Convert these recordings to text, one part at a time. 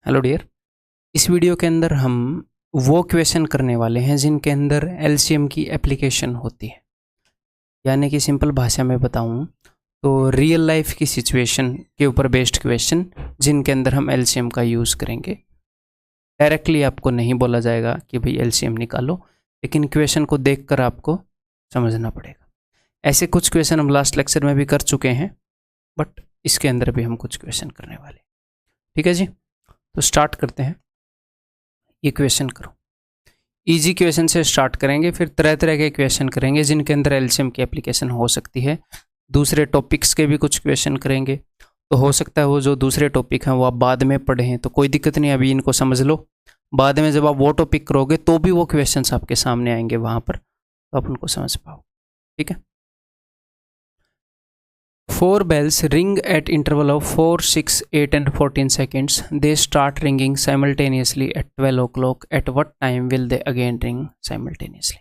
Hello dear. इस video के अंदर हम वो क्वेश्चन करने वाले हैं जिनके अंदर एलसीएम की एप्लीकेशन होती है। यानी कि सिंपल भाषा में बताऊं तो रियल लाइफ की सिचुएशन के ऊपर बेस्ड क्वेश्चन जिनके अंदर हम एलसीएम का यूज़ करेंगे। डायरेक्टली आपको नहीं बोला जाएगा कि भाई एलसीएम निकालो, लेकिन क्वेश्चन को देखकर आपको समझना पड़ेगा। ऐसे कुछ क्वेश्चन हम लास्ट लेक्चर में भी कर चुके हैं, बट इसके अंदर भी हम कुछ क्वेश्चन करने वाले। ठीक है जी, तो स्टार्ट करते हैं। ये क्वेश्चन करो। इजी क्वेश्चन से स्टार्ट करेंगे, फिर तरह तरह के क्वेश्चन करेंगे जिनके अंदर एलसीएम की एप्लीकेशन हो सकती है। दूसरे टॉपिक्स के भी कुछ क्वेश्चन करेंगे, तो हो सकता है वो जो दूसरे टॉपिक हैं वो आप बाद में पढ़ें, तो कोई दिक्कत नहीं, अभी इनको समझ लो। बाद में जब आप वो टॉपिक करोगे तो भी वो क्वेश्चंस आपके सामने आएंगे वहाँ पर, तो आप उनको समझ पाओ। ठीक है। 4 bells ring at interval of 4, 6, 8 and 14 seconds. They start ringing simultaneously at 12 o'clock. At what time will they again ring simultaneously?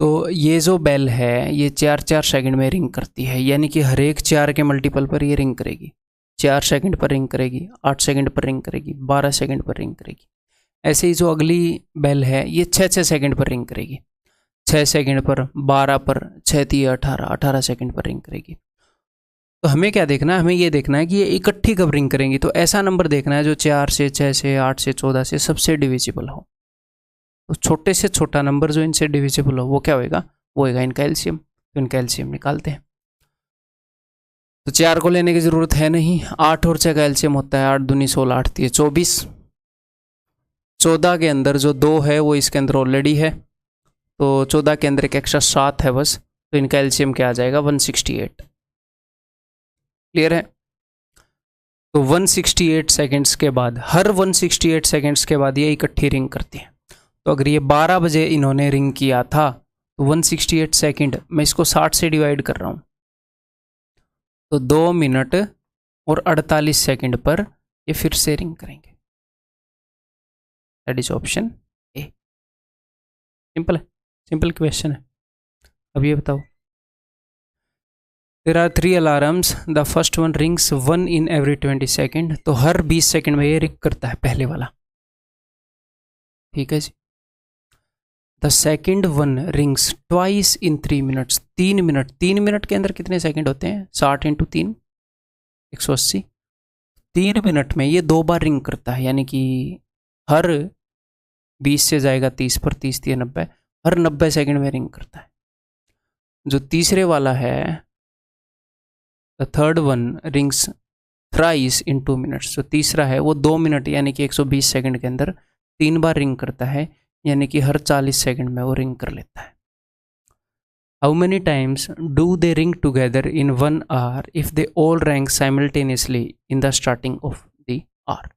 तो ये जो बेल है ये 4-4 सेकंड में रिंग करती है, यानी कि हर एक 4 के मल्टीपल पर ये रिंग करेगी। 4 सेकंड पर रिंग करेगी, 8 सेकंड पर रिंग करेगी, 12 सेकंड पर रिंग करेगी। ऐसे ही जो अगली बेल है ये 6-6 सेकंड पर रिंग करेगी। 6 सेकंड पर, 12 पर, 6-3 18, 18 सेकंड पर रिंग करेगी। तो हमें क्या देखना है, हमें ये देखना है कि ये इकट्ठी कब रिंग करेंगी। तो ऐसा नंबर देखना है जो 4 से, 6 से, 8 से, 14 से सबसे डिविजिबल हो। तो छोटे से छोटा नंबर जो इनसे डिविजिबल हो वो क्या होएगा, वो होएगा इनका एलसीएम। तो इनका एलसीएम निकालते हैं। तो 4 को लेने की जरूरत है नहीं, 8 और 6 का एलसीएम होता है 8 दूनी 16, 8 3 24। 14 के अंदर जो 2 है वो इसके अंदर ऑलरेडी है, तो 14 के अंदर एक एक्स्ट्रा 7 है बस, तो इनका एलसीएम क्या आ जाएगा 168। क्लियर है। तो 168 सेकंड्स के बाद, हर 168 सेकंड्स के बाद ये इकट्ठी रिंग करती है। तो अगर ये 12 बजे इन्होंने रिंग किया था तो 168 सेकंड, मैं इसको 60 से डिवाइड कर रहा हूँ, तो 2 मिनट और 48 सेकंड पर ये फिर से रिंग करेंगे। That is option A. Simple है, सिंपल क्वेश्चन है। अब ये बताओ, There are 3 alarms. The first one rings 1 in every 20 second. तो हर 20 सेकेंड में ये रिंग करता है पहले वाला। ठीक है जी। The second one rings twice in 3 minutes. 3 minute, 3 minute के अंदर कितने सेकेंड होते हैं? 60 इंटू 3 180। 3 मिनट में ये 2 बार रिंग करता है, यानी कि हर 20 से जाएगा 30 पर, 30 3 90, हर 90 सेकेंड में रिंग करता है। जो तीसरे वाला है, the third one rings thrice in 2 minutes. जो तीसरा है वो 2 मिनट यानी कि 120 सेकंड के अंदर 3 बार रिंग करता है, यानी कि हर 40 सेकंड में वो रिंग कर लेता है। How many times do they ring together in 1 hour if they all rang simultaneously in the starting of the hour.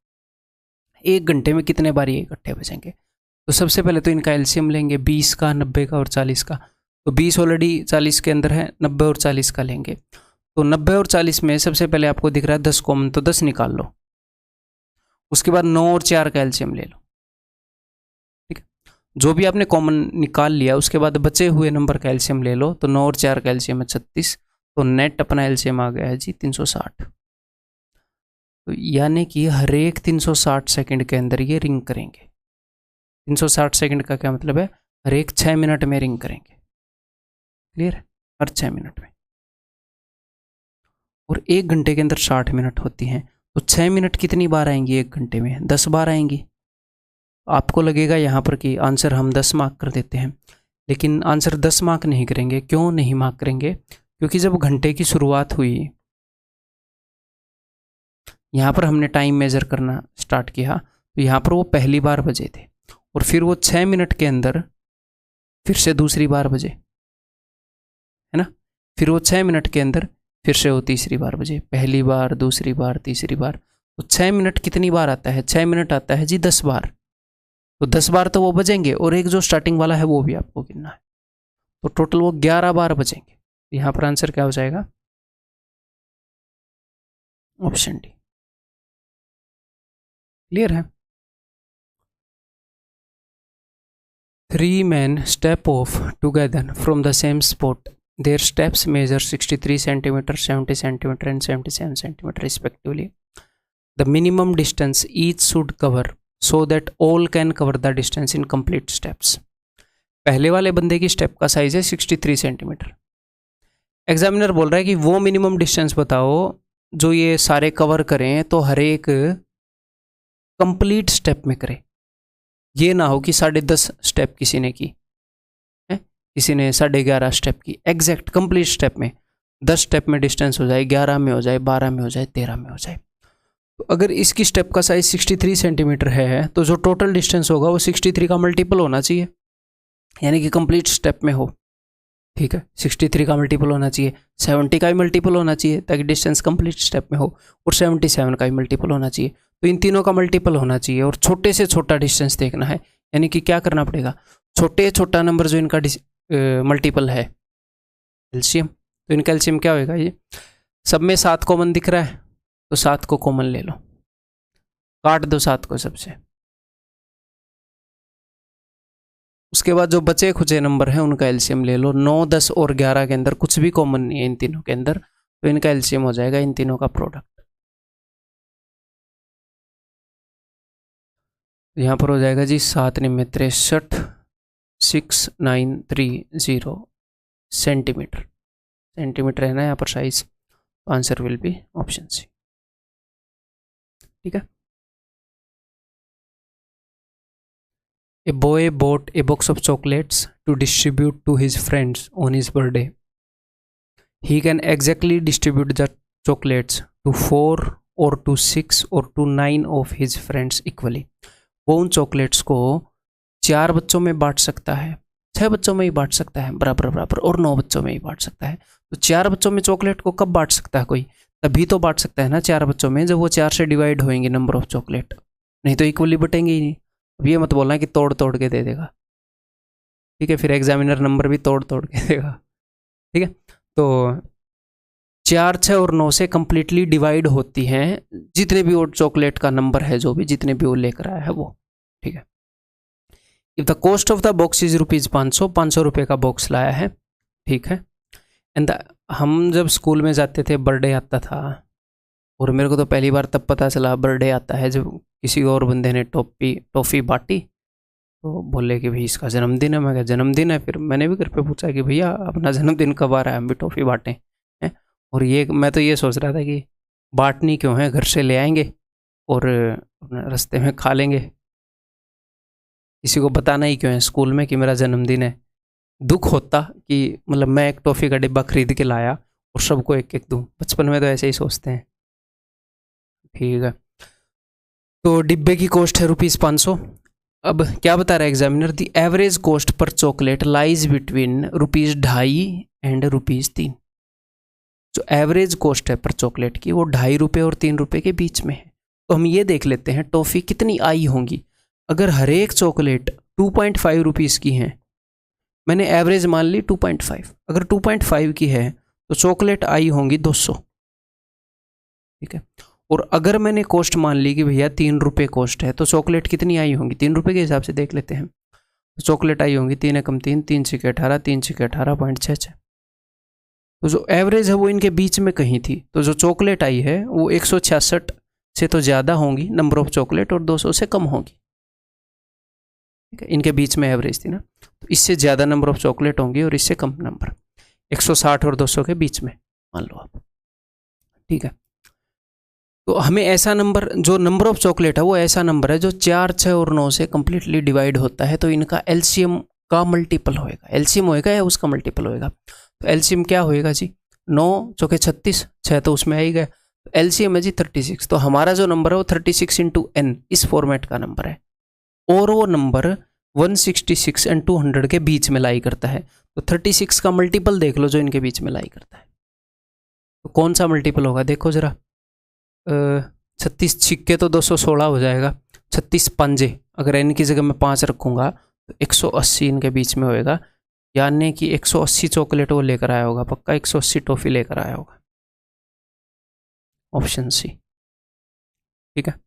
1 घंटे में कितने बार ये इकट्ठे बजेंगे? तो सबसे पहले तो इनका एलसीएम लेंगे, 20 का, 90 का और 40 का। तो 20 ऑलरेडी 40 के अंदर है, 90 और 40 का लेंगे। तो 90 और 40 में सबसे पहले आपको दिख रहा है 10 कॉमन, तो 10 निकाल लो। उसके बाद 9 और 4 का एलसीएम ले लो। ठीक है, जो भी आपने कॉमन निकाल लिया उसके बाद बचे हुए नंबर का एलसीएम ले लो। तो 9 और 4 का एलसीएम है 36, तो नेट अपना एलसीएम आ गया है जी 360। तो यानी कि हर एक 360 सेकंड के अंदर ये रिंग करेंगे। 360 सेकंड का क्या मतलब है? हर एक 6 मिनट में रिंग करेंगे। क्लियर है? हर 6 मिनट में। और 1 घंटे के अंदर 60 मिनट होती हैं, तो 6 मिनट कितनी बार आएंगी 1 घंटे में? 10 बार आएंगी। आपको लगेगा यहाँ पर कि आंसर हम 10 मार्क कर देते हैं, लेकिन आंसर 10 मार्क नहीं करेंगे। क्यों नहीं मार्क करेंगे? क्योंकि जब घंटे की शुरुआत हुई, यहाँ पर हमने टाइम मेजर करना स्टार्ट किया, तो यहाँ पर वो पहली बार बजे थे, और फिर वो 6 मिनट के अंदर फिर से दूसरी बार बजे, है ना। फिर वो 6 मिनट के अंदर फिर से वो तीसरी बार बजे, पहली बार, दूसरी बार, तीसरी बार। तो 6 मिनट कितनी बार आता है? 6 मिनट आता है जी 10 बार। तो 10 बार तो वो बजेंगे, और एक जो स्टार्टिंग वाला है वो भी आपको गिनना है, तो टोटल वो 11 बार बजेंगे। यहाँ पर आंसर क्या हो जाएगा? Option D. क्लियर है। 3 men step off together from the same spot. Their steps measure 63 centimeter, 70 centimeter and 77 centimeter respectively. The minimum distance each should cover so that all can cover the distance in complete steps. पहले वाले बंदे की step का size है 63 centimetre. Examiner बोल रहा है कि वो मिनिमम डिस्टेंस बताओ जो ये सारे कवर करें तो हर एक कंप्लीट स्टेप में करे। ये ना हो कि 10.5 स्टेप किसी ने की है, किसी ने 11.5 स्टेप की, एग्जैक्ट कंप्लीट स्टेप में 10 स्टेप में डिस्टेंस हो जाए, 11 में हो जाए, 12 में हो जाए, 13 में हो जाए। तो अगर इसकी स्टेप का साइज 63 सेंटीमीटर है तो जो टोटल डिस्टेंस होगा वो 63 का मल्टीपल होना चाहिए, यानी कि कंप्लीट स्टेप में हो। ठीक है, 63 का मल्टीपल होना चाहिए, 70 का भी मल्टीपल होना चाहिए ताकि डिस्टेंस कंप्लीट स्टेप में हो, और 77 का भी मल्टीपल होना चाहिए। तो इन तीनों का मल्टीपल होना चाहिए और छोटे से छोटा डिस्टेंस देखना है, यानी कि क्या करना पड़ेगा, छोटे से छोटा नंबर जो इनका मल्टीपल है एलसीएम, तो इनका एलसीएम क्या होगा, ये सब में 7 कॉमन दिख रहा है तो 7 को कॉमन ले लो, काट दो 7 को सबसे। उसके बाद जो बचे खुचे नंबर हैं उनका एलसीएम ले लो। 9, 10 और 11 के अंदर कुछ भी कॉमन नहीं है इन तीनों के अंदर, तो इनका एलसीएम हो जाएगा इन तीनों का प्रोडक्ट। यहाँ पर हो जाएगा जी 7 9 63 6930 सेंटीमीटर। सेंटीमीटर है ना यहाँ पर size, answer will be option C. ठीक है। A boy bought a box of chocolates to distribute to his friends on his birthday. He can exactly distribute the chocolates to 4 or to 6 or to 9 of his friends equally. वो उन chocolates को 4 बच्चों में बांट सकता है, 6 बच्चों में ही बांट सकता है बराबर बराबर, और 9 बच्चों में ही बांट सकता है। तो 4 बच्चों में चॉकलेट को कब बांट सकता है कोई, तभी तो बांट सकता है ना 4 बच्चों में जब वो 4 से डिवाइड होएंगे नंबर ऑफ चॉकलेट, नहीं तो इक्वली बटेंगे ही नहीं। अब ये मत बोलना कि तोड़ तोड़ के दे देगा, ठीक है, फिर एग्जामिनर नंबर भी तोड़ तोड़ के देगा। ठीक है, तो 4, 6 और 9 से कंप्लीटली डिवाइड होती हैं जितने भी वो चॉकलेट का नंबर है, जो भी जितने भी वो लेकर आया है वो। ठीक है, if the cost of the box is ₹500, 500 रुपये का बॉक्स लाया है। ठीक है, एंड हम जब स्कूल में जाते थे बर्थडे आता था, और मेरे को तो पहली बार तब पता चला बर्थडे आता है जब किसी और बंदे ने टॉफ़ी बांटी, तो बोले कि भाई इसका जन्मदिन है। मैं कहा जन्मदिन है, फिर मैंने भी घर पे पूछा कि भैया अपना जन्मदिन कब आ रहा है, हम भी टॉफ़ी बांटें हैं। और ये मैं तो ये सोच रहा था कि बांटनी क्यों है, घर से ले आएंगे और रास्ते में खा लेंगे, किसी को बताना ही क्यों है स्कूल में कि मेरा जन्मदिन है। दुख होता कि मतलब मैं एक टॉफ़ी का डिब्बा खरीद के लाया और सबको एक एक दूँ, बचपन में तो ऐसे ही सोचते हैं। ठीक है, तो डिब्बे की कॉस्ट है ₹500। अब क्या बता रहा है examiner, the average cost per chocolate lies between ₹2.50 and ₹3। जो एवरेज कॉस्ट है पर चॉकलेट की वो ₹2.50 और ₹3 के बीच में है। तो हम ये देख लेते हैं टॉफ़ी कितनी आई होंगी। अगर हर एक चॉकलेट 2.5 रुपीज़ की है, मैंने एवरेज मान ली 2.5, अगर 2.5 की है तो चॉकलेट आई होंगी 200। ठीक है, और अगर मैंने कॉस्ट मान ली कि भैया ₹3 कॉस्ट है, तो चॉकलेट कितनी आई होंगी ₹3 के हिसाब से देख लेते हैं। तो चॉकलेट आई होंगी 3 एकम 3, 3 छके 18, 3 छके 18.66। तो जो एवरेज है वो इनके बीच में कहीं थी, तो जो चॉकलेट आई है वो 166 से तो ज़्यादा होंगी नंबर ऑफ चॉकलेट, और 200 से कम होंगी। ठीक है, इनके बीच में एवरेज थी ना, तो इससे ज़्यादा नंबर ऑफ चॉकलेट होंगी और इससे कम नंबर, 160 और 200 के बीच में मान लो आप। ठीक है, तो हमें ऐसा नंबर, जो नंबर ऑफ चॉकलेट है वो ऐसा नंबर है जो 4, 6 और 9 से कंप्लीटली डिवाइड होता है, तो इनका एलसीएम का मल्टीपल होएगा। एलसीएम होएगा या उसका मल्टीपल होएगा, तो एलसीएम क्या होएगा जी, 9 चौके 36, 6 तो उसमें आ ही गए, तो एलसीएम है जी 36। तो हमारा जो नंबर है वो 36 × n इस फॉर्मेट का नंबर है, और वो नंबर 166 एंड 200 के बीच में लाई करता है। तो 36 का मल्टीपल देख लो जो इनके बीच में लाई करता है, तो कौन सा मल्टीपल होगा देखो जरा। 36 छिक्के तो 216 हो जाएगा, 36 पंजे, अगर n की जगह मैं 5 रखूँगा तो 180 इनके बीच में होएगा, यानी कि 180 चॉकलेट वो लेकर आया होगा, पक्का 180 टॉफ़ी लेकर आया होगा, ऑप्शन सी। ठीक है,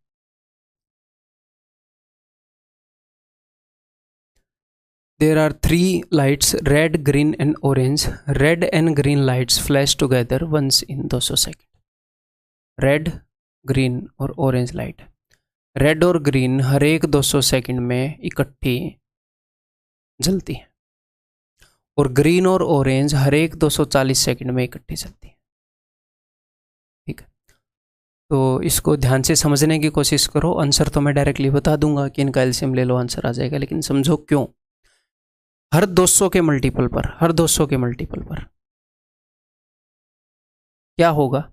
There are 3 lights, red, green and orange. Red and green lights flash together once in 200 seconds. Red, green और ऑरेंज लाइट। रेड और ग्रीन हर एक 200 सेकंड में इकट्ठी जलती है और ग्रीन और ऑरेंज हर एक 240 सेकंड में इकट्ठी जलती है। ठीक है, तो इसको ध्यान से समझने की कोशिश करो। आंसर तो मैं डायरेक्टली बता दूंगा कि इनका एलसीएम ले लो, आंसर आ जाएगा, लेकिन समझो क्यों। हर 200 के मल्टीपल पर, हर 200 के मल्टीपल पर क्या होगा,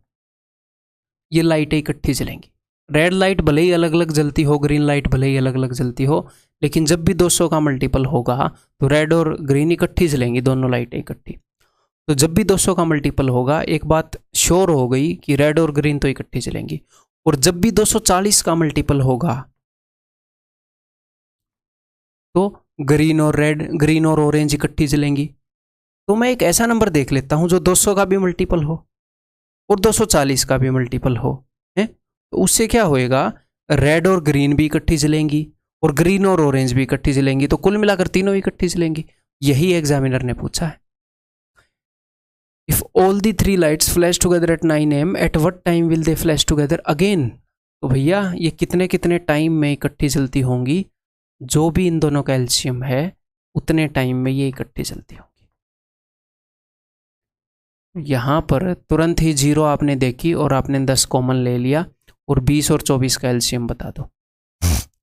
ये लाइटें इकट्ठी जलेंगी। रेड लाइट भले ही अलग अलग जलती हो, ग्रीन लाइट भले ही अलग अलग जलती हो, लेकिन जब भी 200 का मल्टीपल होगा तो रेड और ग्रीन इकट्ठी जलेंगी, दोनों लाइटें इकट्ठी। तो जब भी 200 का मल्टीपल होगा, एक बात श्योर हो गई कि रेड और ग्रीन तो इकट्ठी जलेंगी। और जब भी 240 का मल्टीपल होगा तो ग्रीन और रेड, ग्रीन और ऑरेंज इकट्ठी जलेंगी। तो मैं एक ऐसा नंबर देख लेता हूं जो 200 का भी मल्टीपल हो और 240 का भी मल्टीपल हो, है? तो उससे क्या होएगा, रेड और ग्रीन भी इकट्ठी जलेंगी और ग्रीन और ऑरेंज भी इकट्ठी जलेंगी, तो कुल मिलाकर तीनों इकट्ठी जलेंगी। यही एग्जामिनर ने पूछा है। If all the 3 lights flash together at 9 AM, at what time will they flash together again? तो भैया ये कितने कितने टाइम में इकट्ठी जलती होंगी, जो भी इन दोनों का एलसीएम है उतने टाइम में ये इकट्ठी जलती होंगी। यहां पर तुरंत ही 0 आपने देखी और आपने 10 कॉमन ले लिया और 20 और 24 का एलसीएम बता दो।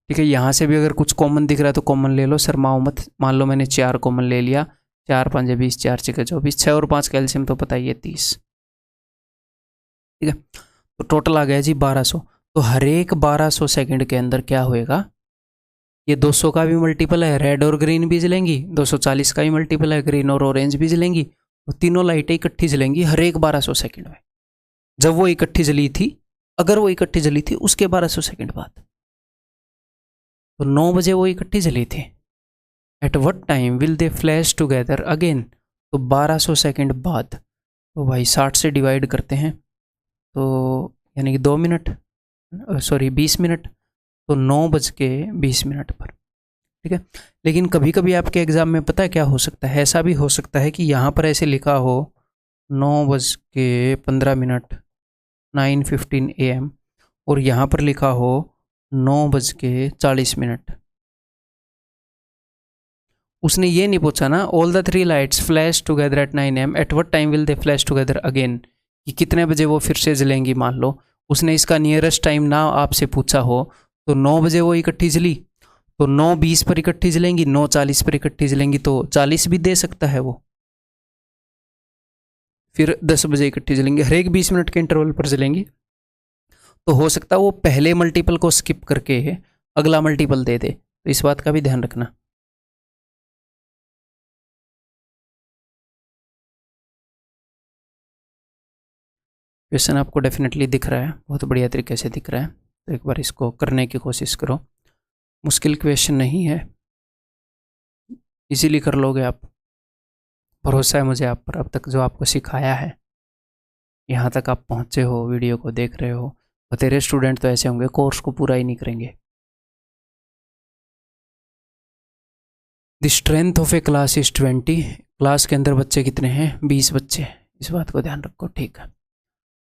ठीक है, यहां से भी अगर कुछ कॉमन दिख रहा है तो कॉमन ले लो, शर्माओ मत। मान लो मैंने 4 कॉमन ले लिया, 4 5 20, 4 6 24, 6 और 5 का एलसीएम तो पता ही है 30। ठीक है, तो टोटल आ गया जी 1200। तो हर एक 1200 सेकंड के अंदर क्या होएगा, ये 200 का भी मल्टीपल है, रेड और ग्रीन भी जलेंगी, 240 का भी मल्टीपल है, ग्रीन और ऑरेंज भी जलेंगी, तो तीनों लाइटें इकट्ठी जलेंगी हर एक 1200 सेकंड में। जब वो इकट्ठी जली थी, अगर वो इकट्ठी जली थी उसके 1200 सेकंड बाद, तो 9 बजे वो इकट्ठी जली थी। At what time will they flash together again? तो 1200 सेकंड बाद। तो भाई 60 से डिवाइड करते हैं तो यानी कि 2 मिनट, सॉरी 20 मिनट, तो 9:20 पर। ठीक है, लेकिन कभी कभी आपके एग्जाम में पता है क्या हो सकता है, ऐसा भी हो सकता है कि यहाँ पर ऐसे लिखा हो 9:15 9:15 AM और यहाँ पर लिखा हो 9:40। उसने ये नहीं पूछा ना, all the 3 lights flash together at 9 AM, at what time will they flash together again? कि कितने बजे वो फिर से जलेंगी। मान लो उसने इसका नियरेस्ट टाइम ना आपसे पूछा हो, तो 9 बजे वो इकट्ठी जली, तो 9:20 पर इकट्ठी जलेंगी, 9:40 पर इकट्ठी जलेंगी, तो 40 भी दे सकता है वो। फिर 10 बजे इकट्ठी जलेंगी, हर एक 20 मिनट के इंटरवल पर जलेंगी। तो हो सकता है वो पहले मल्टीपल को स्किप करके अगला मल्टीपल दे दे, तो इस बात का भी ध्यान रखना। क्वेश्चन आपको डेफिनेटली दिख रहा है, बहुत बढ़िया तरीके से दिख रहा है, तो एक बार इसको करने की कोशिश करो। मुश्किल क्वेश्चन नहीं है, इजीली कर लोगे आप, भरोसा है मुझे आप पर। अब तक जो आपको सिखाया है, यहाँ तक आप पहुँचे हो, वीडियो को देख रहे हो, बतेरे स्टूडेंट तो ऐसे होंगे कोर्स को पूरा ही नहीं करेंगे। The strength of A class is 20। Class के अंदर बच्चे कितने हैं? 20 बच्चे, इस बात को ध्यान रखो। ठीक है,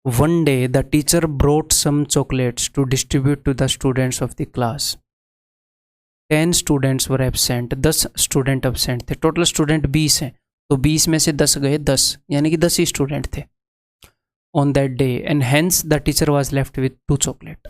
one day the teacher brought some chocolates to distribute to the students of the class. 10 students were absent, 10 student absent थे। टोटल स्टूडेंट 20 हैं, तो 20 में से 10 गए, 10 यानी कि 10 ही स्टूडेंट थे on that day, and hence the teacher was left with 2 chocolate.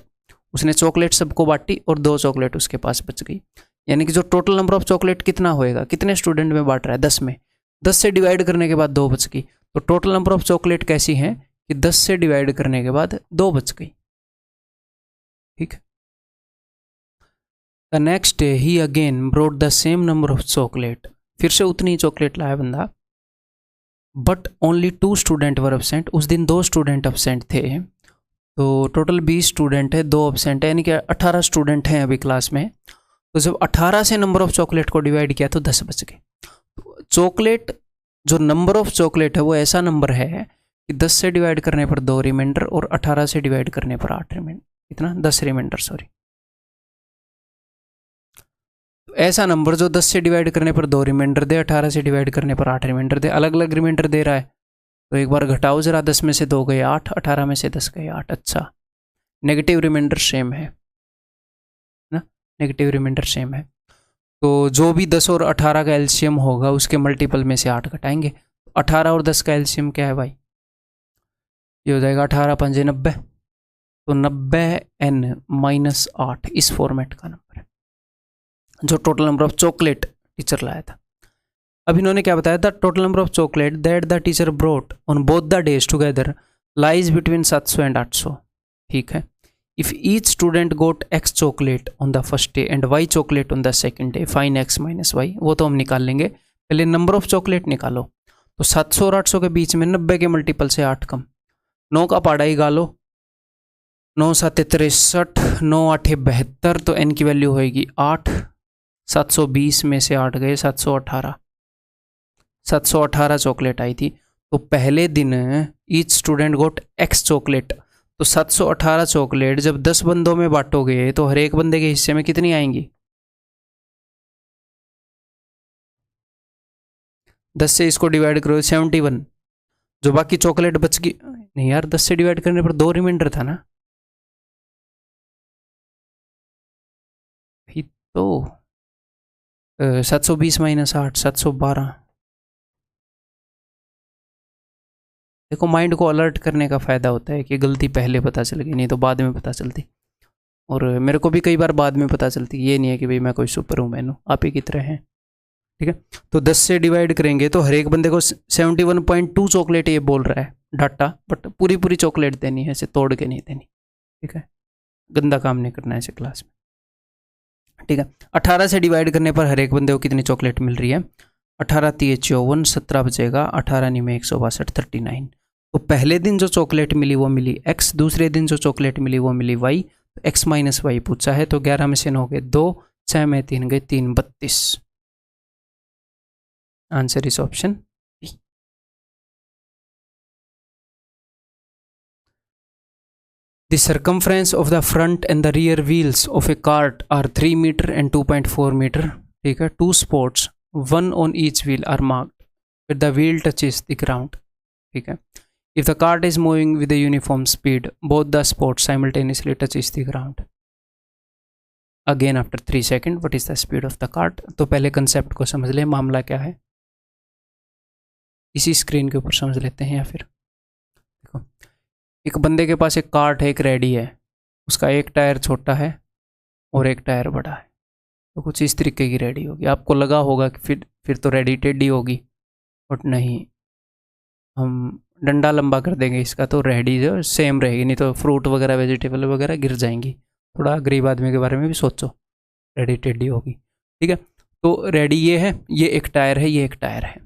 उसने चॉकलेट सबको बांटी और 2 चॉकलेट उसके पास बच गई, यानी कि जो टोटल नंबर ऑफ चॉकलेट कितना होएगा, कितने स्टूडेंट में बांट रहा है? 10 में, 10 से डिवाइड करने के बाद 2 बच गई। तो टोटल नंबर ऑफ चॉकलेट कैसी हैं कि 10 से डिवाइड करने के बाद 2 बच गई। ठीक है, the next day he again brought the same number of chocolate, फिर से उतनी ही चॉकलेट लाया बंदा, but only 2 student were absent. उस दिन 2 स्टूडेंट एबसेंट थे, तो टोटल 20 स्टूडेंट है, 2 एबसेंट है, यानी कि 18 स्टूडेंट हैं अभी क्लास में। तो जब 18 से नंबर ऑफ चॉकलेट को डिवाइड किया तो 10 बच गए। चॉकलेट, जो नंबर ऑफ चॉकलेट है वो ऐसा नंबर है कि 10 से डिवाइड करने पर 2 रिमाइंडर और 18 से डिवाइड करने पर 8 रिमाइंडर, कितना? 10 रिमाइंडर, सॉरी। तो ऐसा नंबर जो 10 से डिवाइड करने पर 2 रिमाइंडर दे, 18 से डिवाइड करने पर 8 रिमाइंडर दे, अलग अलग रिमाइंडर दे रहा है, तो एक बार घटाओ जरा, 10 में से 2 गए 8, 18 में से 10 गए 8। अच्छा, नेगेटिव रिमाइंडर सेम है ना, नेगेटिव रिमाइंडर सेम है। तो जो भी 10 और 18 का एलसीएम होगा उसके मल्टीपल में से 8 घटाएंगे। 18 और 10 का एलसीएम क्या है भाई, ये हो जाएगा 18 पंजे 90, तो 90n-8 इस फॉर्मेट का नंबर है जो total number of chocolate teacher लाया था। अब इन्होंने क्या बताया था, total number of chocolate that the teacher brought on both the days together lies between 700 and 800। ठीक है, if each student got x chocolate on the first day and y chocolate on the second day, find x minus y, वो तो हम निकाल लेंगे, पहले number of chocolate निकालो। तो 700 और 800 के बीच में 90 के मल्टीपल से 8 कम, 9 का पाड़ा ही गालो, 9 7 63, 9 8 72, तो n की वैल्यू होएगी 8। 720 में से 8 गए 718 चॉकलेट आई थी। तो पहले दिन each student got x chocolate, तो 718 चॉकलेट जब 10 बंदों में बांटोगे तो हर एक बंदे के हिस्से में कितनी आएंगी, 10 से इसको डिवाइड करो 71, जो बाकी चॉकलेट बच गई, नहीं यार 10 से डिवाइड करने पर 2 रिमाइंडर था ना, तो 720 माइनस 8 712। देखो माइंड को अलर्ट करने का फ़ायदा होता है कि गलती पहले पता चल गई, नहीं तो बाद में पता चलती। और मेरे को भी कई बार बाद में पता चलती, ये नहीं है कि भाई मैं कोई सुपर वूमैन हूँ, आप ही की तरह हैं। ठीक है, तो 10 से डिवाइड करेंगे तो हर एक बंदे को 71.2 चॉकलेट ये बोल रहा है डाटा, बट पूरी पूरी चॉकलेट देनी है, ऐसे तोड़ के नहीं देनी। ठीक है, गंदा काम नहीं करना है ऐसे क्लास में। ठीक है, 18 से डिवाइड करने पर हर एक बंदे को कितनी चॉकलेट मिल रही है, 18 3 54, 17 बचेगा, 18 नहीं में 162 39। तो पहले दिन जो चॉकलेट मिली वो मिली x, दूसरे दिन जो चॉकलेट मिली वो मिली y, तो x माइनस वाई पूछा है, तो 11 में से 9 गए 2, 6 में 3 गए 3, 32। Answer is option B. The circumference of the front and the rear wheels of a cart are 3 meter and 2.4 meter. ठीक है, 2 spots, one on each wheel are marked where the wheel touches the ground. ठीक है, if the cart is moving with a uniform speed, both the spots simultaneously touches the ground. Again after 3 seconds, what is the speed of the cart? तो पहले concept को समझ ले, मामला क्या है इसी स्क्रीन के ऊपर समझ लेते हैं। या फिर देखो, एक बंदे के पास एक कार्ट है, एक रेडी है, उसका एक टायर छोटा है और एक टायर बड़ा है, तो कुछ इस तरीके की रेडी होगी। आपको लगा होगा कि फिर तो रेडी टेढ़ी होगी, बट नहीं, हम डंडा लंबा कर देंगे इसका तो रेडी जो सेम रहेगी, नहीं तो फ्रूट वगैरह वेजिटेबल वगैरह गिर जाएंगी। थोड़ा गरीब आदमी के बारे में भी सोचो, रेडी टेढ़ी होगी। ठीक है, तो रेडी ये है, ये एक टायर है, ये एक टायर है।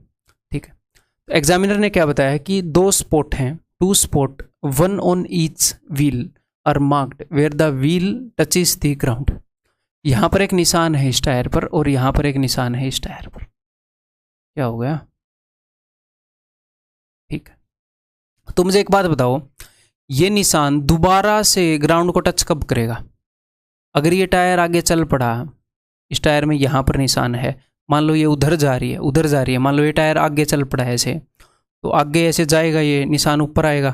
ठीक है, तो एग्जामिनर ने क्या बताया कि 2 स्पॉट हैं, 2 spot, one on each wheel are marked where the wheel touches the ground. यहाँ पर एक निशान है इस टायर पर और यहाँ पर एक निशान है इस टायर पर। क्या हो गया? ठीक है, तो मुझे एक बात बताओ, ये निशान दोबारा से ग्राउंड को टच कब करेगा? अगर ये टायर आगे चल पड़ा, इस टायर में यहाँ पर निशान है, मान लो ये उधर जा रही है, उधर जा रही है, मान लो ये टायर आगे चल पड़ा है ऐसे, तो आगे ऐसे जाएगा, ये निशान ऊपर आएगा,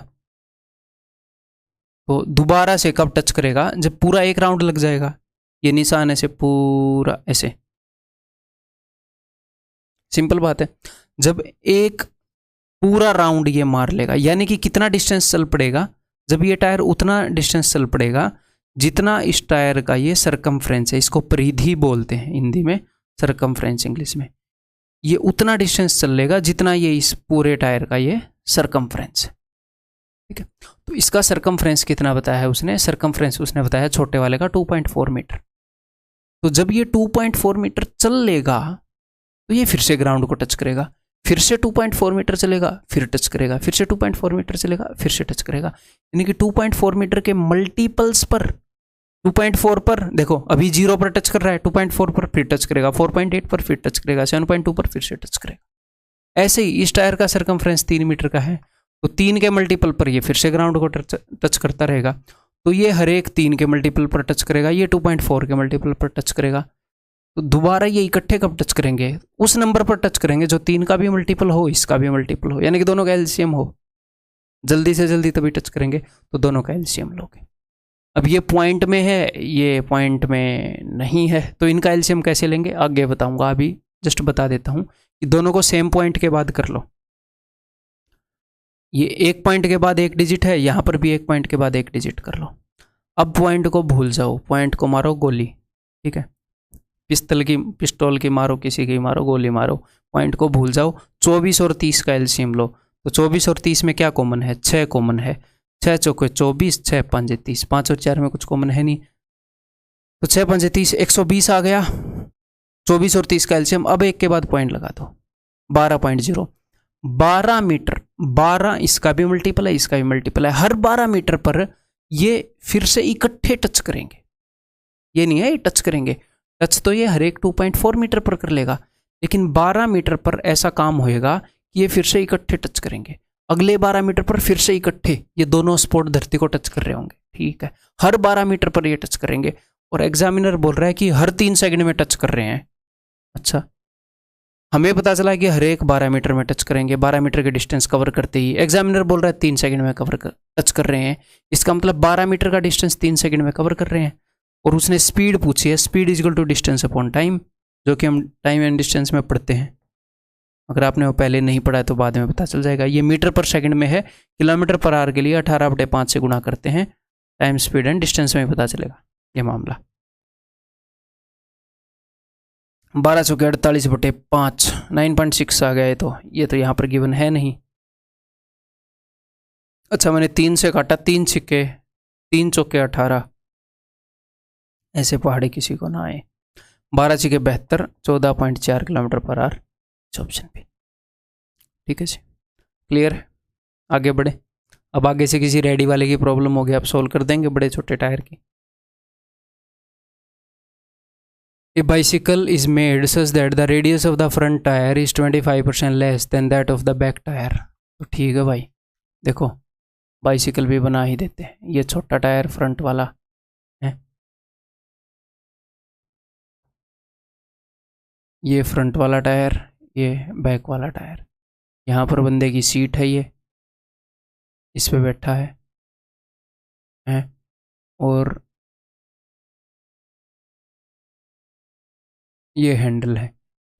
तो दोबारा से कब टच करेगा? जब पूरा एक राउंड लग जाएगा, ये निशान ऐसे पूरा ऐसे, सिंपल बात है। जब एक पूरा राउंड ये मार लेगा, यानी कि कितना डिस्टेंस चल पड़ेगा? जब ये टायर उतना डिस्टेंस चल पड़ेगा जितना इस टायर का ये सरकमफ्रेंस है, इसको परिधि बोलते हैं हिंदी में, सरकमफ्रेंस इंग्लिश में। ये उतना डिस्टेंस चल लेगा जितना ये इस पूरे टायर का ये सरकमफ्रेंस है। ठीक है, तो इसका सरकमफ्रेंस कितना बताया है उसने? सरकमफ्रेंस उसने बताया छोटे वाले का 2.4 मीटर। तो जब ये 2.4 मीटर चल लेगा तो ये फिर से ग्राउंड को टच करेगा, फिर से 2.4 मीटर चलेगा, फिर टच करेगा, फिर से 2.4 मीटर चलेगा, फिर से टच करेगा। यानी कि 2.4 मीटर के मल्टीपल्स पर, 2.4 पर देखो अभी 0 पर टच कर रहा है, 2.4 पर फिर टच करेगा, 4.8 पर फिर टच करेगा, 7.2 पर फिर से टच करेगा। ऐसे ही इस टायर का सरकमफ्रेंस 3 मीटर का है, तो 3 के मल्टीपल पर ये फिर से ग्राउंड को टच करता रहेगा। तो ये हर एक 3 के मल्टीपल पर टच करेगा, ये 2.4 के मल्टीपल पर टच करेगा। तो दोबारा ये इकट्ठे कब टच करेंगे? उस नंबर पर टच करेंगे जो 3 का भी मल्टीपल हो, इसका भी मल्टीपल हो, यानी कि दोनों का एलसीएम हो। जल्दी से जल्दी तभी टच करेंगे, तो दोनों का एलसीएम लोगे। अब ये पॉइंट में है, ये पॉइंट में नहीं है, तो इनका एलसीएम कैसे लेंगे आगे बताऊंगा, अभी जस्ट बता देता हूँ कि दोनों को सेम पॉइंट के बाद कर लो। ये एक पॉइंट के बाद एक डिजिट है, यहाँ पर भी एक पॉइंट के बाद एक डिजिट कर लो। अब पॉइंट को भूल जाओ, पॉइंट को मारो गोली, ठीक है, पिस्टल की मारो, किसी की मारो, गोली मारो, पॉइंट को भूल जाओ। 24 और 30 का एलसीएम लो, तो 24 और 30 में क्या कॉमन है, 6 कॉमन है, 6 चौके 24, 6 पंजे 30, 5 और 4 में कुछ कॉमन है नहीं, तो 6 पंजे 30, 120 आ गया। 24 और 30 का एलसीएम, अब एक के बाद पॉइंट लगा दो, 12.0, 12 मीटर, 12 इसका भी मल्टीपल है, इसका भी मल्टीपल है, हर 12 मीटर पर ये फिर से इकट्ठे टच करेंगे, ये नहीं है ये टच करेंगे, टच तो ये हर एक 2.4 मीटर पर कर लेगा, लेकिन 12 मीटर पर ऐसा काम होएगा कि ये फिर से इकट्ठे टच करेंगे, अगले 12 मीटर पर फिर से इकट्ठे, ये दोनों स्पॉट धरती को टच कर रहे होंगे, ठीक है, हर 12 मीटर पर ये टच करेंगे, और एग्जामिनर बोल रहा है कि हर 3 सेकंड में टच कर रहे हैं। अच्छा, हमें पता चला कि हर एक 12 मीटर में टच करेंगे, 12 मीटर के डिस्टेंस कवर करते ही, एग्जामिनर बोल रहा है 3 सेकंड में टच कर रहे हैं, इसका मतलब 12 मीटर का डिस्टेंस 3 सेकंड में कवर कर रहे हैं। और उसने स्पीड पूछी है, speed is equal to distance upon time, जो कि हम टाइम एंड डिस्टेंस में पढ़ते हैं, अगर आपने वो पहले नहीं पढ़ा है तो बाद में पता चल जाएगा। ये मीटर पर सेकंड में है, किलोमीटर पर आवर के लिए 18/5 से गुणा करते हैं, टाइम स्पीड एंड डिस्टेंस में पता चलेगा ये मामला। 12 चौके 48/5, 9.6 आ गया, ये तो यहाँ पर गिवन है नहीं। अच्छा, मैंने 3 से काटा, 3 छिक्के 3 चौके 18, ऐसे पहाड़ी किसी को ना आए। 12 छिक्के 72, 14.4 किलोमीटर पर आवर, ऑप्शन पे, ठीक है जी, क्लियर है, आगे बढ़े। अब आगे से किसी रेडी वाले की प्रॉब्लम होगी, आप सोल्व कर देंगे बड़े छोटे टायर की। A bicycle is made such that the radius of the front tire is 25% less than that of the back tire। तो ठीक है भाई, देखो बाइसिकल भी बना ही देते हैं, ये छोटा टायर फ्रंट वाला है, ये फ्रंट वाला टायर, ये बैक वाला टायर, यहाँ पर बंदे की सीट है, ये इस पे बैठा है और ये हैंडल है,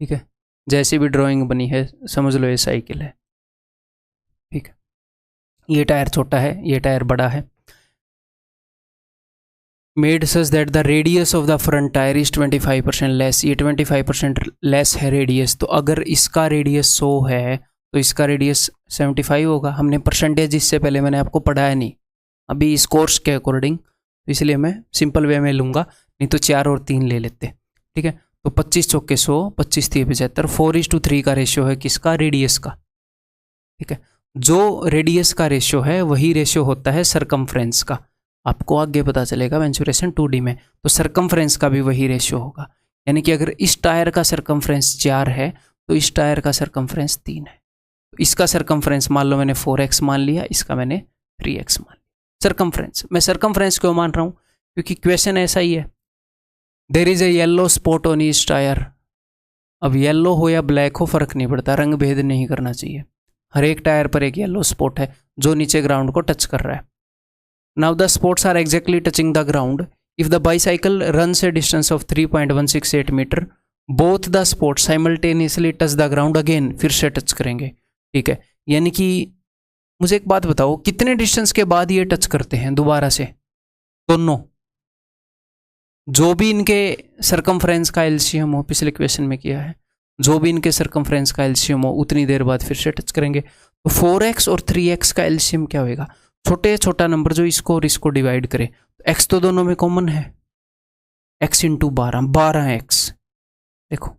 ठीक है, जैसी भी ड्राइंग बनी है समझ लो ये साइकिल है, ठीक है, ये टायर छोटा है, ये टायर बड़ा है। Made such that the radius of the front tyre is 25% less, ये 25% लेस है रेडियस, तो अगर इसका रेडियस 100 है तो इसका रेडियस 75 होगा। हमने परसेंटेज इससे पहले मैंने आपको पढ़ाया नहीं अभी इस कोर्स के अकॉर्डिंग, तो इसलिए मैं सिंपल वे में लूँगा, नहीं तो 4 और 3 ले लेते, ठीक है। तो 25 चौके 100, 25 3 75, 4:3 का रेशियो है किसका, रेडियस का, ठीक है। जो रेडियस का रेशियो है वही रेशियो होता है सरकमफ्रेंस का, आपको आगे पता चलेगा मेंसुरेशन 2D में, तो सरकमफ्रेंस का भी वही रेशियो होगा, यानी कि अगर इस टायर का सरकमफ्रेंस 4 है तो इस टायर का सरकमफ्रेंस 3 है, तो इसका सरकमफ्रेंस मान लो मैंने 4x मान लिया, इसका मैंने 3x मान लिया। सरकमफ्रेंस, मैं सरकमफ्रेंस क्यों मान रहा हूँ, क्योंकि क्वेश्चन ऐसा ही है, there is a yellow spot on each tyre. अब येलो हो या ब्लैक हो फर्क नहीं पड़ता, रंग भेद नहीं करना चाहिए, हर एक टायर पर एक येलो स्पॉट है जो नीचे ग्राउंड को टच कर रहा है। Now the spots are exactly touching the ground, if the bicycle runs a distance of 3.168 metre, both the spots simultaneously touch the ground again, फिर से टच करेंगे, ठीक है। यानी कि मुझे एक बात बताओ, कितने डिस्टेंस के बाद ये टच करते हैं दोबारा से, दोनों, जो भी इनके सरकमफ्रेंस का एलसीएम हो, पिछले क्वेश्चन में किया है, जो भी इनके सरकमफ्रेंस का एलसीएम हो उतनी देर बाद फिर से टच करेंगे। तो 4x और 3x का एलसीएम क्या होगा, छोटा नंबर जो इसको और इसको डिवाइड करे, तो x तो दोनों में कॉमन है, x इंटू 12x, देखो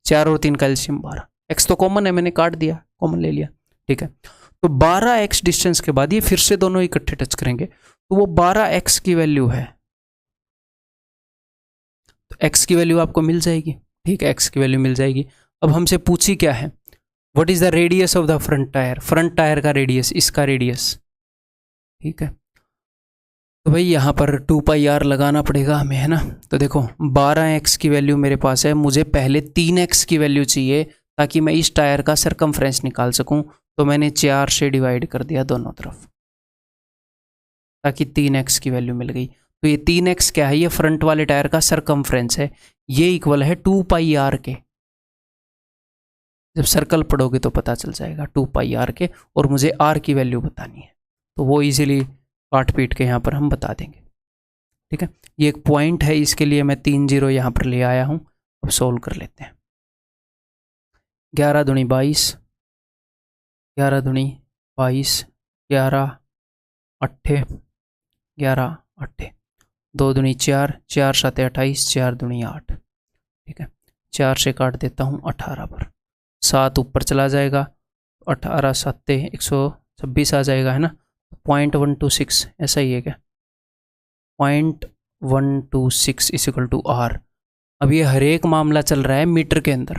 4 और 3 का एलसीएम 12, x तो कॉमन है, मैंने काट दिया, कॉमन ले लिया, ठीक है। तो 12x डिस्टेंस के बाद ये फिर से दोनों इकट्ठे टच करेंगे, तो वो 12x की वैल्यू है, तो x की वैल्यू आपको मिल जाएगी, ठीक है, x की वैल्यू मिल जाएगी। अब हमसे पूछी क्या है, what is the radius of the front tyre, front tyre का रेडियस, इसका रेडियस, ठीक है। तो भाई यहाँ पर 2πr लगाना पड़ेगा हमें, है ना। तो देखो 12x की वैल्यू मेरे पास है, मुझे पहले 3x की वैल्यू चाहिए ताकि मैं इस टायर का सरकमफ्रेंस निकाल सकूं, तो मैंने 4 से डिवाइड कर दिया दोनों तरफ, ताकि 3x की वैल्यू मिल गई। तो ये 3x क्या है, ये फ्रंट वाले टायर का सरकमफ्रेंस है, ये इक्वल है 2 पाई आर के। जब सर्कल पढ़ोगे तो पता चल जाएगा 2 पाई आर के, और मुझे आर की वैल्यू बतानी है तो वो इजीली काट पीट के यहाँ पर हम बता देंगे। ठीक है, ये एक पॉइंट है, इसके लिए मैं 3 0 यहाँ पर ले आया हूँ। अब सोल्व कर लेते हैं। 11 दूनी 22, 11 दूनी 22, 11 अट्ठे 11 अट्ठे, 2 दूनी 4, 4 7 28, 4 दूनी 8। ठीक है, 4 से काट देता हूँ 18 पर, 7 ऊपर चला जाएगा, 18 7 126 आ जाएगा, है ना। 0.126 ऐसा ही है क्या, 0.126 इक्वल टू आर। अब ये हर एक मामला चल रहा है मीटर के अंदर,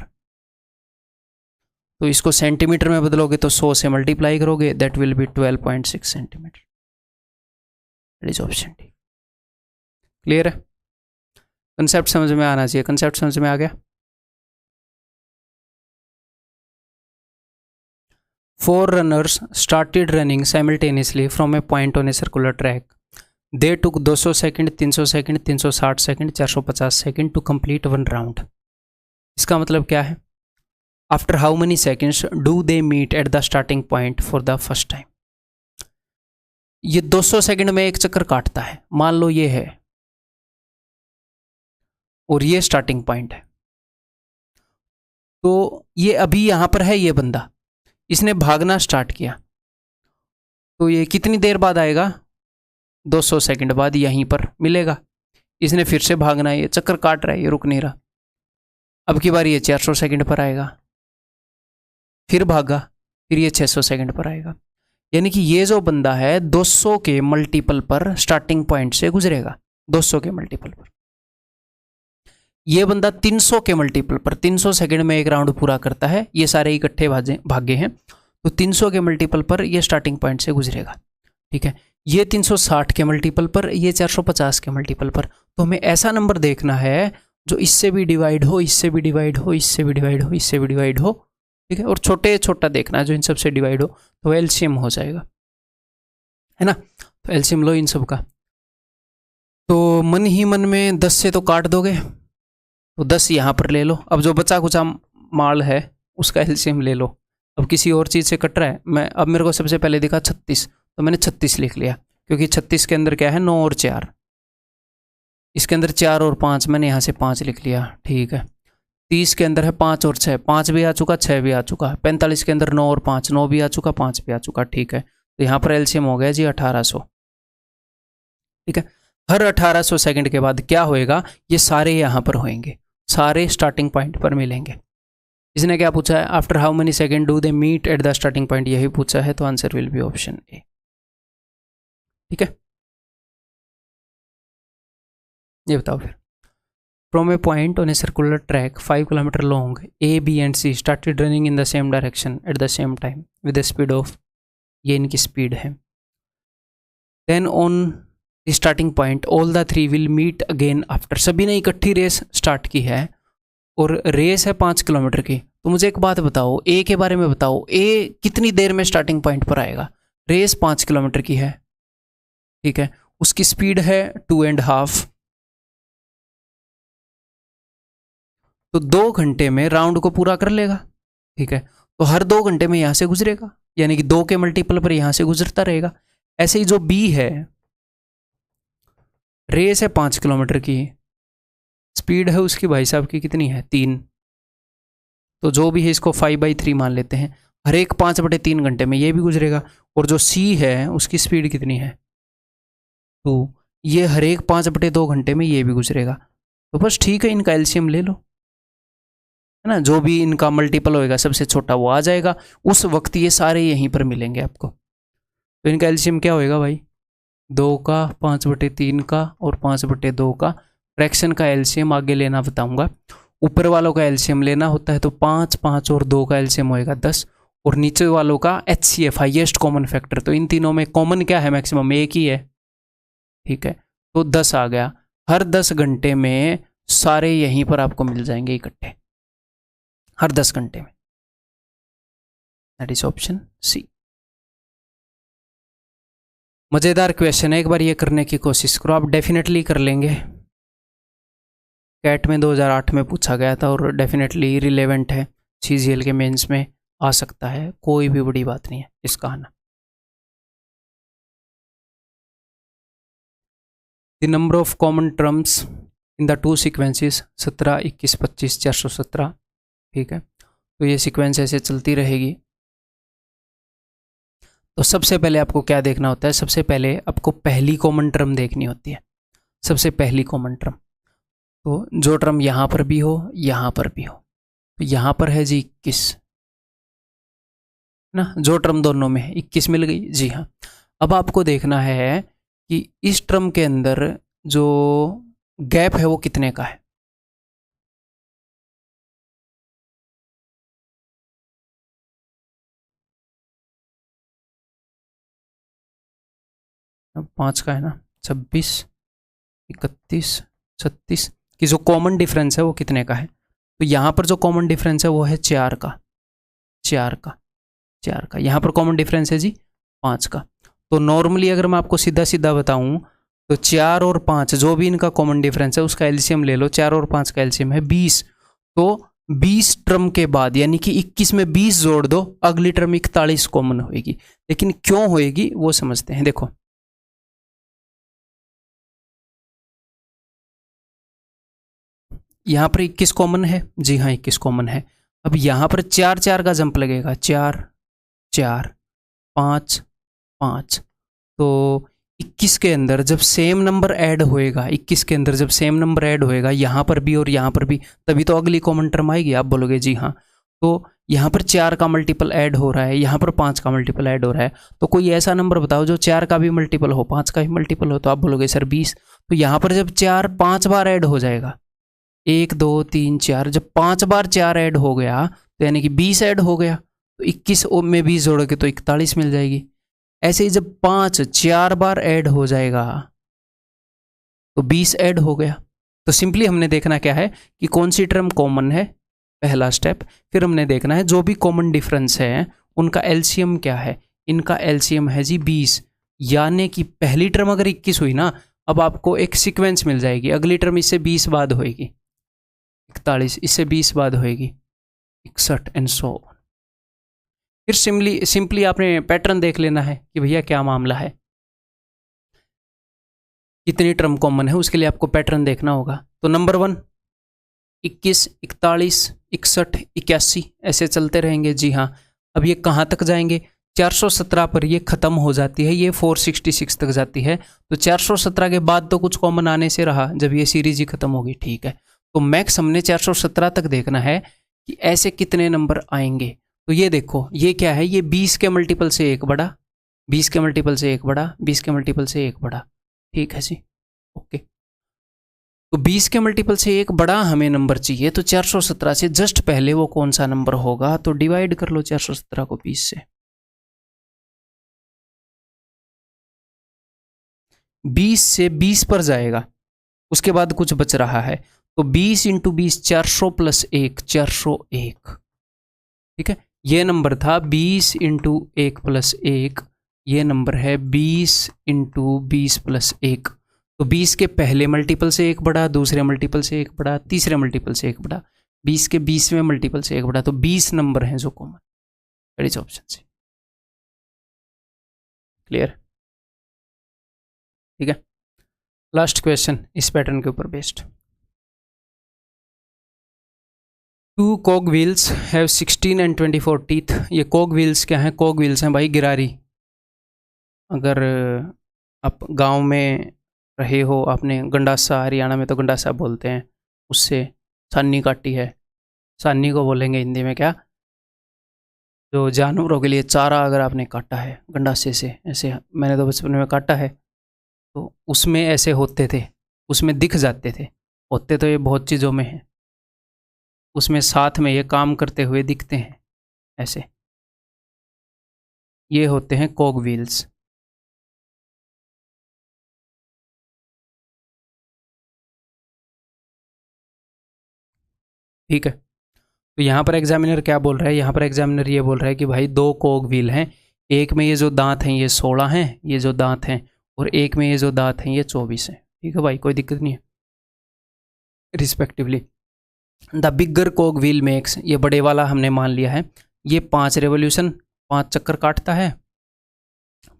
तो इसको सेंटीमीटर में बदलोगे तो 100 से मल्टीप्लाई करोगे, that will be 12.6 centimetre. That is option D. Clear है, कंसेप्ट समझ में आना चाहिए। कंसेप्ट समझ में आ गया। 4 runners started running simultaneously from a point on a circular track. They took 200 second, 300 second, 360 second, 450 second to complete one round. इसका मतलब क्या है, after how many seconds do they meet at the starting point for the first time. ये 200 second में एक चक्कर काटता है, मान लो ये है, और ये स्टार्टिंग पॉइंट है। तो ये अभी यहां पर है, ये बंदा, इसने भागना स्टार्ट किया, तो ये कितनी देर बाद आएगा, 200 सेकंड बाद यहीं पर मिलेगा। इसने फिर से भागना है, ये चक्कर काट रहा है, ये रुक नहीं रहा। अब की बार ये 400 सेकंड पर आएगा, फिर भागा, फिर ये 600 सेकंड पर आएगा। यानी कि ये जो बंदा है 200 के मल्टीपल पर स्टार्टिंग पॉइंट से गुजरेगा, 200 के मल्टीपल पर। ये बंदा 300 के मल्टीपल पर 300 सेकंड में एक राउंड पूरा करता है, ये सारे इकट्ठे भागे हैं, तो 300 के मल्टीपल पर ये स्टार्टिंग पॉइंट से गुजरेगा। ठीक है, ये 360 के मल्टीपल पर, ये 450 के मल्टीपल पर। तो हमें ऐसा नंबर देखना है जो इससे भी डिवाइड हो, इससे भी डिवाइड हो, इससे भी डिवाइड हो, इससे भी डिवाइड हो। ठीक है, और छोटा देखना है जो इन सब से डिवाइड हो, तो एलसीएम हो जाएगा, है ना। तो एलसीएम लो इन सब का। तो मन ही मन में 10 से तो काट दोगे, तो 10 यहाँ पर ले लो। अब जो बचा कुचा माल है उसका एलसीएम ले लो। अब किसी और चीज़ से कट रहा है, मैं अब मेरे को सबसे पहले दिखा 36, तो मैंने 36 लिख लिया, क्योंकि 36 के अंदर क्या है, 9 और 4, इसके अंदर 4 और 5, मैंने यहाँ से 5 लिख लिया। ठीक है, 30 के अंदर है 5 और 6, 5 भी आ चुका, 6 भी आ चुका। 45 के अंदर 9 और 5, 9 भी आ चुका, 5 भी आ चुका। ठीक है, तो यहाँ पर एलसीएम हो गया जी 1800। ठीक है, हर 1800 सेकंड के बाद क्या होएगा, ये सारे यहाँ पर होंगे, सारे स्टार्टिंग पॉइंट पर मिलेंगे। इसने क्या पूछा है, after how many second do they meet at the starting point, यही पूछा है, तो answer will be option A. ठीक है, ये बताओ फिर। From a point on a circular track 5 kilometre long, A B and C started running in the same direction at the same time with the speed of, ये इनकी speed है। Then on the starting point all the 3 will meet again after, सभी ने इकट्ठी race start की है, और race है 5 किलोमीटर की। तो मुझे एक बात बताओ, ए के बारे में बताओ, ए कितनी देर में स्टार्टिंग पॉइंट पर आएगा। रेस 5 किलोमीटर की है, ठीक है, उसकी स्पीड है 2.5, तो 2 घंटे में राउंड को पूरा कर लेगा। ठीक है, तो हर 2 घंटे में यहां से गुजरेगा, यानी कि 2 के मल्टीपल पर यहां से गुजरता रहेगा। ऐसे ही जो बी है, रेस है 5 किलोमीटर की, स्पीड है उसकी भाई साहब की कितनी है, 3, तो जो भी है इसको 5/3 मान लेते हैं। हर एक 5/3 घंटे में ये भी गुजरेगा। और जो सी है उसकी स्पीड कितनी है, 2, ये हर एक 5/2 घंटे में ये भी गुजरेगा। तो बस ठीक है, इनका एलसीएम ले लो, है ना, जो भी इनका मल्टीपल होएगा सबसे छोटा वो आ जाएगा। उस वक्त ये सारे यहीं पर मिलेंगे आपको। तो इनका एलसीएम क्या होएगा भाई, 2 का, 5/3 का और 5/2 का। फ्रैक्शन का एलसीएम आगे लेना बताऊंगा। ऊपर वालों का एलसीएम लेना होता है तो 5, 5 और 2 का एलसीएम होएगा 10, और नीचे वालों का एचसीएफ हाईएस्ट कॉमन फैक्टर, तो इन तीनों में कॉमन क्या है, मैक्सिमम एक ही है। ठीक है, तो 10 आ गया। हर 10 घंटे में सारे यहीं पर आपको मिल जाएंगे इकट्ठे, हर 10 घंटे में। That is option C. मज़ेदार क्वेश्चन है, एक बार ये करने की कोशिश करो, आप डेफिनेटली कर लेंगे। कैट में 2008 में पूछा गया था और डेफिनेटली रिलेवेंट है, सीजीएल के मेंस में आ सकता है, कोई भी बड़ी बात नहीं है इसका आना। The number of common terms in the two sequences 17, 21, 25, 417। ठीक है, तो ये सीक्वेंस ऐसे चलती रहेगी। तो सबसे पहले आपको क्या देखना होता है, सबसे पहले आपको पहली कॉमन टर्म देखनी होती है, सबसे पहली कॉमन टर्म। तो जो टर्म यहाँ पर भी हो, यहाँ पर भी हो, तो यहाँ पर है जी 21 ना, जो टर्म दोनों में है 21 मिल गई जी हाँ। अब आपको देखना है कि इस टर्म के अंदर जो गैप है वो कितने का है। अब 5 का है ना, 26, 31, 36 की जो कॉमन डिफरेंस है वो कितने का है। तो यहाँ पर जो कॉमन डिफरेंस है वो है 4 का, 4 का, 4 का। यहाँ पर कॉमन डिफरेंस है जी 5 का। तो नॉर्मली अगर मैं आपको सीधा सीधा बताऊं तो 4 और 5 जो भी इनका कॉमन डिफरेंस है उसका एलसीएम ले लो, 4 और 5 का एलसीएम है 20। तो 20 टर्म के बाद यानी कि 21 में 20 जोड़ दो, अगली टर्म 41 कॉमन होएगी। लेकिन क्यों होएगी वो समझते हैं। देखो यहाँ पर 21 कॉमन है जी हाँ, 21 कॉमन है। अब यहाँ पर 4 4 का जंप लगेगा, 4 4 5 5। तो 21 के अंदर जब सेम नंबर ऐड होएगा, 21 के अंदर जब सेम नंबर ऐड होएगा यहाँ पर भी और यहाँ पर भी, तभी तो अगली कॉमन टर्म आएगी। आप बोलोगे जी हाँ, तो यहाँ पर 4 का मल्टीपल ऐड हो रहा है, यहाँ पर 5 का मल्टीपल ऐड हो रहा है। तो कोई ऐसा नंबर बताओ जो 4 का भी मल्टीपल हो, 5 का भी मल्टीपल हो। तो आप बोलोगे सर 20। तो यहाँ पर जब 4 5 बार ऐड हो जाएगा, 1 2 3 4, जब 5 बार 4 ऐड हो गया तो यानी कि 20 ऐड हो गया। तो 21 में 20 जोड़ोगे तो 41 मिल जाएगी। ऐसे ही जब 5 4 बार ऐड हो जाएगा तो 20 ऐड हो गया। तो सिंपली हमने देखना क्या है कि कौन सी टर्म कॉमन है, पहला स्टेप। फिर हमने देखना है जो भी कॉमन डिफरेंस है उनका एलसीएम क्या है। इनका एलसीएम है जी 20, यानी कि पहली टर्म अगर 21 हुई ना, अब आपको एक सीक्वेंस मिल जाएगी, अगली टर्म इससे 20 बाद होएगी 41, इससे 20 बाद होएगी 61 एंड सो। फिर सिंपली आपने पैटर्न देख लेना है कि भैया क्या मामला है, कितनी टर्म कॉमन है, उसके लिए आपको पैटर्न देखना होगा। तो नंबर 1 21, 41, 61, 81 ऐसे चलते रहेंगे जी हाँ। अब ये कहाँ तक जाएंगे, 417 पर ये खत्म हो जाती है, ये 466 तक जाती है। तो 417 के बाद तो कुछ कॉमन आने से रहा जब ये सीरीज ही खत्म होगी। ठीक है, तो मैक्स हमने 417 तक देखना है कि ऐसे कितने नंबर आएंगे। तो ये देखो ये क्या है, ये 20 के मल्टीपल से एक बड़ा, 20 के मल्टीपल से एक बड़ा, 20 के मल्टीपल से एक बड़ा। ठीक है जी, ओके। तो 20 के मल्टीपल से एक बड़ा हमें नंबर चाहिए, तो 417 से जस्ट पहले वो कौन सा नंबर होगा, तो डिवाइड कर लो 417 को 20 से। 20 से 20 पर जाएगा, उसके बाद कुछ बच रहा है। तो 20 इंटू 20 400 प्लस 1 401। ठीक है, ये नंबर था 20 इंटू 1 प्लस 1, ये नंबर है 20 इंटू 20 प्लस 1। तो 20 के पहले मल्टीपल से एक बड़ा, दूसरे मल्टीपल से एक बड़ा, तीसरे मल्टीपल से एक बड़ा, 20 के 20वें मल्टीपल से एक बड़ा। तो 20 नंबर हैं जो कॉमन, इस ऑप्शन से। क्लियर, ठीक है। लास्ट क्वेश्चन इस पैटर्न के ऊपर based. Two cog wheels have 16 and 24 teeth. ये कॉग व्हील्स क्या हैं, कॉग व्हील्स हैं भाई गिरारी। अगर आप गांव में रहे हो, आपने गंडासा, हरियाणा में तो गंडासा बोलते हैं, उससे सानी काटी है। सानी को बोलेंगे हिंदी में क्या, जो जानवरों के लिए चारा अगर आपने काटा है गंडासे से, ऐसे मैंने तो बचपन में काटा है, तो उसमें ऐसे होते थे, उसमें दिख जाते थे। होते तो ये बहुत चीज़ों में हैं, उसमें साथ में ये काम करते हुए दिखते हैं ऐसे। ये होते हैं कॉग व्हील्स। ठीक है, तो यहाँ पर एग्जामिनर क्या बोल रहा है, यहाँ पर एग्जामिनर ये बोल रहा है कि भाई दो कॉग व्हील हैं, एक में ये जो दांत हैं ये 16 हैं, ये जो दांत हैं, और एक में ये जो दांत हैं ये 24 हैं। ठीक है भाई, कोई दिक्कत नहीं है respectively. The bigger कॉग wheel makes, ये बड़े वाला हमने मान लिया है, ये 5 रेवोल्यूशन 5 चक्कर काटता है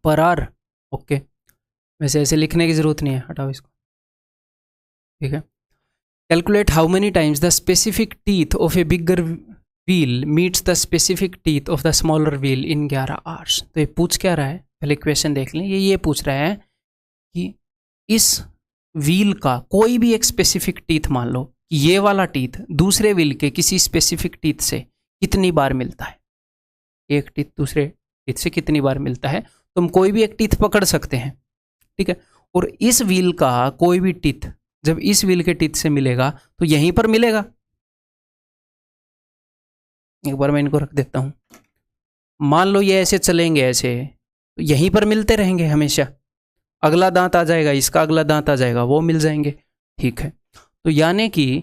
पर आवर। ओके, वैसे ऐसे लिखने की जरूरत नहीं है, हटाओ इसको। ठीक है, calculate how many times the specific teeth of A bigger wheel meets the specific teeth of the smaller wheel in 11 hours. तो ये पूछ क्या रहा है, पहले क्वेश्चन देख लें। ये पूछ रहा है कि इस व्हील का कोई भी एक स्पेसिफिक टीथ, मान लो कि ये वाला टीथ दूसरे व्हील के किसी स्पेसिफिक टीथ से कितनी बार मिलता है, एक टीथ दूसरे टीथ से कितनी बार मिलता है। तो हम कोई भी एक टीथ पकड़ सकते हैं, ठीक है, और इस व्हील का कोई भी टीथ जब इस व्हील के टीथ से मिलेगा तो यहीं पर मिलेगा। एक बार मैं इनको रख देता हूं, मान लो ये ऐसे चलेंगे, ऐसे तो यहीं पर मिलते रहेंगे हमेशा। अगला दांत आ जाएगा, इसका अगला दांत आ जाएगा, वो मिल जाएंगे। ठीक है, तो यानी कि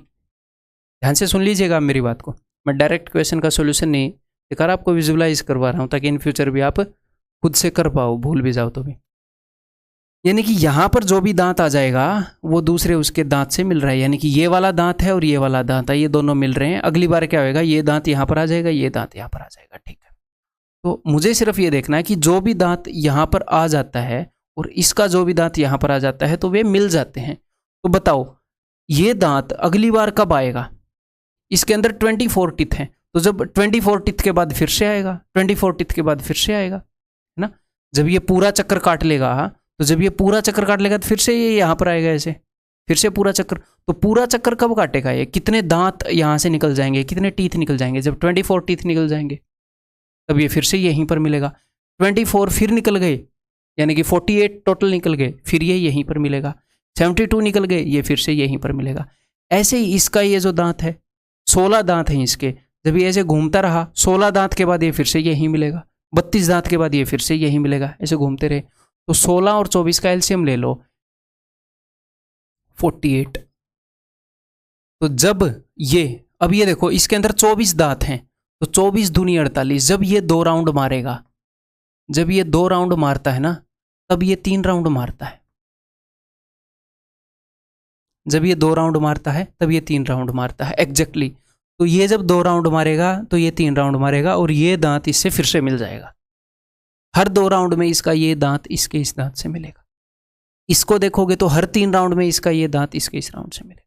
ध्यान से सुन लीजिएगा मेरी बात को, मैं डायरेक्ट क्वेश्चन का सोल्यूशन नहीं दिखा रहा, आपको विजुअलाइज करवा रहा हूं ताकि इन फ्यूचर भी आप खुद से कर पाओ, भूल भी जाओ तो भी। यानी कि यहाँ पर जो भी दांत आ जाएगा वो दूसरे उसके दांत से मिल रहा है, यानी कि ये वाला दांत है और ये वाला दांत है, ये दोनों मिल रहे हैं। अगली बार क्या होगा, ये दांत यहाँ पर आ जाएगा, ये दांत यहाँ पर आ जाएगा। ठीक है, तो मुझे सिर्फ ये देखना है कि जो भी दांत यहाँ पर आ जाता है और इसका जो भी दांत यहाँ पर आ जाता है तो वे मिल जाते हैं। तो बताओ ये दांत अगली बार कब आएगा, इसके अंदर 24 टीथ हैं, तो जब 24 टीथ के बाद फिर से आएगा, 24 टीथ के बाद फिर से आएगा, है ना। जब ये पूरा चक्कर काट लेगा, तो जब ये पूरा चक्कर काट लेगा तो फिर से ये यहाँ पर आएगा, ऐसे फिर से पूरा चक्कर। तो पूरा चक्कर कब काटेगा ये, कितने दांत यहाँ से निकल जाएंगे, कितने टीथ निकल जाएंगे, जब 24 टीथ निकल जाएंगे तब ये फिर से यहीं पर मिलेगा। 24 फिर निकल गए, यानी कि 48 टोटल निकल गए, फिर ये यहीं पर मिलेगा। 72 निकल गए, ये फिर से यहीं पर मिलेगा। ऐसे ही इसका ये जो दांत है, 16 दांत हैं इसके, जब ये ऐसे घूमता रहा 16 दांत के बाद ये फिर से यहीं मिलेगा, 32 दांत के बाद ये फिर से यहीं मिलेगा, ऐसे घूमते रहे। तो 16 और 24 का एलसीएम ले लो 48। तो जब ये, अब ये देखो इसके अंदर 24 दांत हैं, तो 24 दूनी 48। जब ये 2 राउंड मारेगा, जब ये 2 राउंड मारता है ना, तब ये 3 राउंड मारता है। जब ये 2 राउंड मारता है तब ये 3 राउंड मारता है एग्जैक्टली। तो ये जब 2 राउंड मारेगा तो ये 3 राउंड मारेगा और ये दांत इससे फिर से मिल जाएगा। हर 2 राउंड में इसका ये दांत इसके इस दांत से मिलेगा। इसको देखोगे तो हर 3 राउंड में इसका ये दांत इसके इस राउंड से मिलेगा।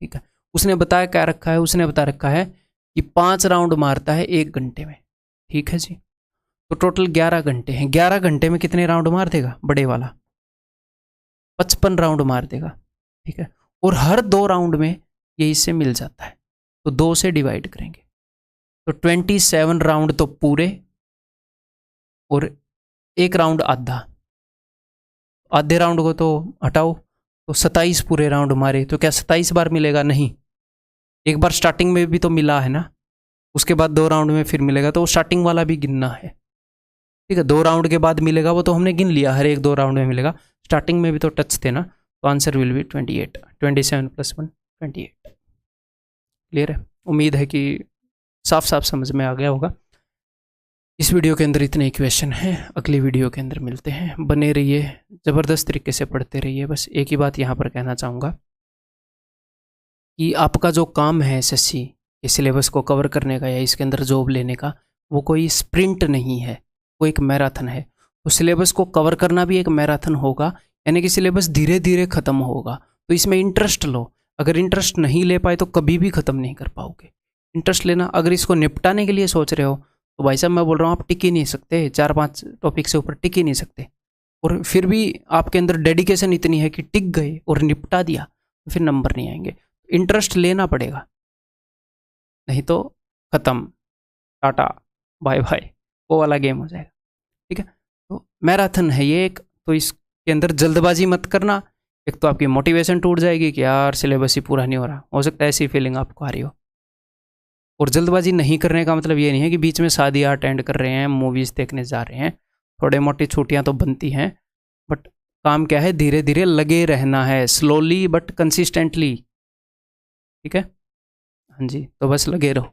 ठीक है, उसने बताया क्या रखा है, उसने बता रखा है कि 5 राउंड मारता है 1 घंटे में। ठीक है जी, तो टोटल 11 घंटे हैं। 11 घंटे में कितने राउंड मार देगा बड़े वाला, 55 राउंड मार देगा। ठीक है, और हर 2 राउंड में ये इससे मिल जाता है, तो 2 से डिवाइड करेंगे तो 27 राउंड तो पूरे और 1 राउंड आधा। आधे राउंड को तो हटाओ, तो 27 पूरे राउंड मारे, तो क्या 27 बार मिलेगा? नहीं, एक बार स्टार्टिंग में भी तो मिला है ना, उसके बाद 2 राउंड में फिर मिलेगा, तो स्टार्टिंग वाला भी गिनना है। ठीक है, 2 राउंड के बाद मिलेगा वो तो हमने गिन लिया, हर एक 2 राउंड में मिलेगा, स्टार्टिंग में भी तो टच थे ना। तो आंसर विल बी 28, 27 + 1 28। क्लियर है? उम्मीद है कि साफ साफ समझ में आ गया होगा। इस वीडियो के अंदर इतने ही क्वेश्चन हैं, अगली वीडियो के अंदर मिलते हैं। बने रहिए, ज़बरदस्त तरीके से पढ़ते रहिए। बस एक ही बात यहाँ पर कहना चाहूँगा कि आपका जो काम है एसएससी के सिलेबस को कवर करने का या इसके अंदर जॉब लेने का, वो कोई स्प्रिंट नहीं है, वो एक मैराथन है। तो सिलेबस को कवर करना भी एक मैराथन होगा, यानी कि सिलेबस धीरे धीरे ख़त्म होगा। तो इसमें इंटरेस्ट लो, अगर इंटरेस्ट नहीं ले पाए तो कभी भी ख़त्म नहीं कर पाओगे। इंटरेस्ट लेना, अगर इसको निपटाने के लिए सोच रहे हो तो भाई साहब मैं बोल रहा हूँ आप टिक ही नहीं सकते, 4-5 टॉपिक से ऊपर टिक ही नहीं सकते। और फिर भी आपके अंदर डेडिकेशन इतनी है कि टिक गए और निपटा दिया, तो फिर नंबर नहीं आएंगे। इंटरेस्ट लेना पड़ेगा, नहीं तो ख़त्म, टाटा बाय बाय, वो वाला गेम हो जाएगा। ठीक है, तो मैराथन है ये एक, तो इसके अंदर जल्दबाजी मत करना। एक तो आपकी मोटिवेशन टूट जाएगी कि यार सिलेबस ही पूरा नहीं हो सकता है ऐसी फीलिंग आपको आ रही हो। और जल्दबाजी नहीं करने का मतलब ये नहीं है कि बीच में शादियाँ अटेंड कर रहे हैं, मूवीज़ देखने जा रहे हैं, थोड़े मोटी छुट्टियाँ तो बनती हैं, बट काम क्या है, धीरे धीरे लगे रहना है, स्लोली बट कंसिस्टेंटली। ठीक है, हाँ जी, तो बस लगे रहो।